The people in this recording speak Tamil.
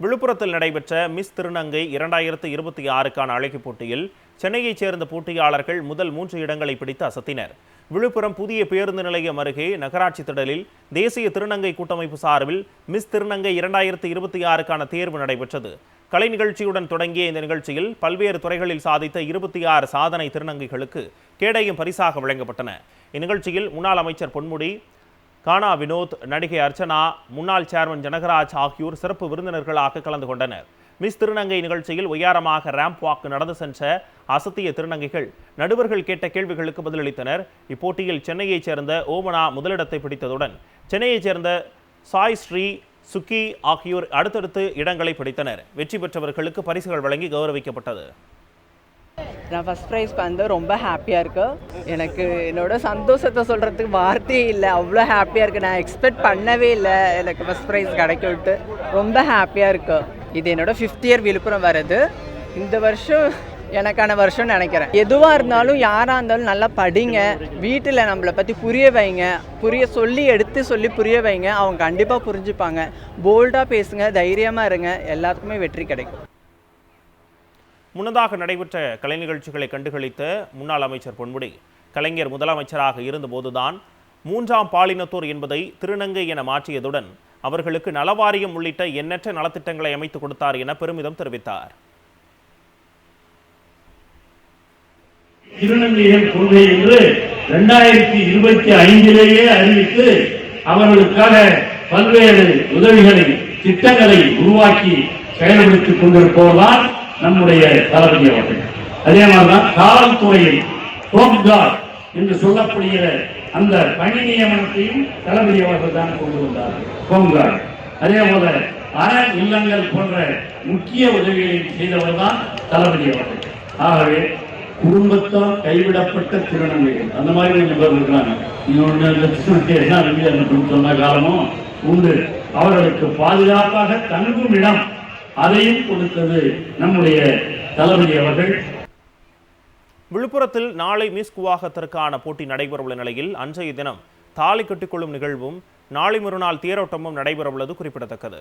விழுப்புரத்தில் நடைபெற்ற மிஸ் திருநங்கை 2026க்கான அழகிப் போட்டியில் சென்னையைச் சேர்ந்த போட்டியாளர்கள் முதல் 3 இடங்களை பிடித்து அசத்தினர். விழுப்புரம் புதிய பேருந்து நிலையம் அருகே நகராட்சி திடலில் தேசிய திருநங்கை கூட்டமைப்பு சார்பில் மிஸ் திருநங்கை 2026க்கான தேர்வு நடைபெற்றது. கலை நிகழ்ச்சியுடன் தொடங்கிய இந்த நிகழ்ச்சியில் பல்வேறு துறைகளில் சாதித்த 26 சாதனை திருநங்கைகளுக்கு கேடயம் பரிசாக வழங்கப்பட்டன. இந்நிகழ்ச்சியில் முன்னாள் அமைச்சர் பொன்முடி, கானா வினோத், நடிகை அர்ச்சனா, முன்னாள் சேர்மன் ஜனகராஜ் ஆகியோர் சிறப்பு விருந்தினர்களாக கலந்து கொண்டனர். மிஸ் திருநங்கை நிகழ்ச்சியில் உயரமாக ரேம்ப் வாக் நடந்து சென்ற அசத்திய திருநங்கைகள் நடுவர்கள் கேட்ட கேள்விகளுக்கு பதிலளித்தனர். இப்போட்டியில் சென்னையைச் சேர்ந்த ஓமனா முதலிடத்தை பிடித்ததுடன் சென்னையைச் சேர்ந்த சாய் ஸ்ரீ, சுக்கி ஆகியோர் அடுத்தடுத்து இடங்களை பிடித்தனர். வெற்றி பெற்றவர்களுக்கு பரிசுகள் வழங்கி கௌரவிக்கப்பட்டது. நான் ஃபஸ்ட் ப்ரைஸ்க்கு வந்து ரொம்ப ஹாப்பியாக இருக்குது. எனக்கு என்னோட சந்தோஷத்தை சொல்கிறதுக்கு வார்த்தையே இல்லை. அவ்வளோ ஹாப்பியாக இருக்குது. நான் எக்ஸ்பெக்ட் பண்ணவே இல்லை எனக்கு ஃபஸ்ட் ப்ரைஸ் கிடைக்கும்ட்டு. ரொம்ப ஹாப்பியாக இருக்குது. இது என்னோட 5th இயர் விழுப்புரம் வருது. இந்த வருஷம் எனக்கான வருஷம்னு நினைக்கிறேன். எதுவாக இருந்தாலும் யாராக இருந்தாலும் நல்லா படிங்க, வீட்டில் நம்மளை பற்றி புரிய வைங்க, எடுத்து சொல்லி புரிய வைங்க. அவங்க கண்டிப்பாக புரிஞ்சுப்பாங்க. போல்டாக பேசுங்க, தைரியமாக இருங்க, எல்லாத்துக்குமே வெற்றி கிடைக்கும். முன்னதாக நடைபெற்ற கலை நிகழ்ச்சிகளை கண்டுகளித்த முன்னாள் அமைச்சர் பொன்முடி, கலைஞர் முதலமைச்சராக இருந்தபோதுதான் 3ஆம் பாலினத்தோர் என்பதை திருநங்கை என மாற்றியதுடன் அவர்களுக்கு நலவாரியம் உள்ளிட்ட எண்ணற்ற நலத்திட்டங்களை அமைத்துக் கொடுத்தார் என பெருமிதம் தெரிவித்தார். திருநங்கைகள் கொள்கை என்று 2025 அறிவித்து அவர்களுக்காக பல்வேறு உதவிகளை, திட்டங்களை உருவாக்கி செயல்படுத்திக் கொண்டிருப்பவர்தான் நம்முடைய தளபதி அவர்கள். அதே மாதிரிதான் காவல்துறையில் ஹோம்கார்டு என்று சொல்லப்படுகிற அந்த பணி நியமனத்தையும் தளபதி அவர்கள் தான் கொண்டு வந்தார். ஹோம்கார்டு அதே போல அற இல்லங்கள் போன்ற முக்கிய உதவிகளை செய்தவர் தான் தளபதி அவர்கள். ஆகவே குடும்பத்தால் கைவிடப்பட்ட திருநங்கைகள் அந்த மாதிரி கொஞ்சம் பேர் இருக்கிறாங்க. இன்னொன்று சொன்ன காலமும் உண்டு. அவர்களுக்கு பாதுகாப்பாக தங்கும் இடம் அதையும் கொடுத்தது நம்முடைய தளபதி அவர்கள். விழுப்புரத்தில் நாளை மிஸ் குவாகத்திற்கான போட்டி நடைபெறவுள்ள நிலையில் அன்றைய தினம் தாலி கட்டிக்கொள்ளும் நிகழ்வும் நாளை மறுநாள் தேரோட்டமும் நடைபெறவுள்ளது குறிப்பிடத்தக்கது.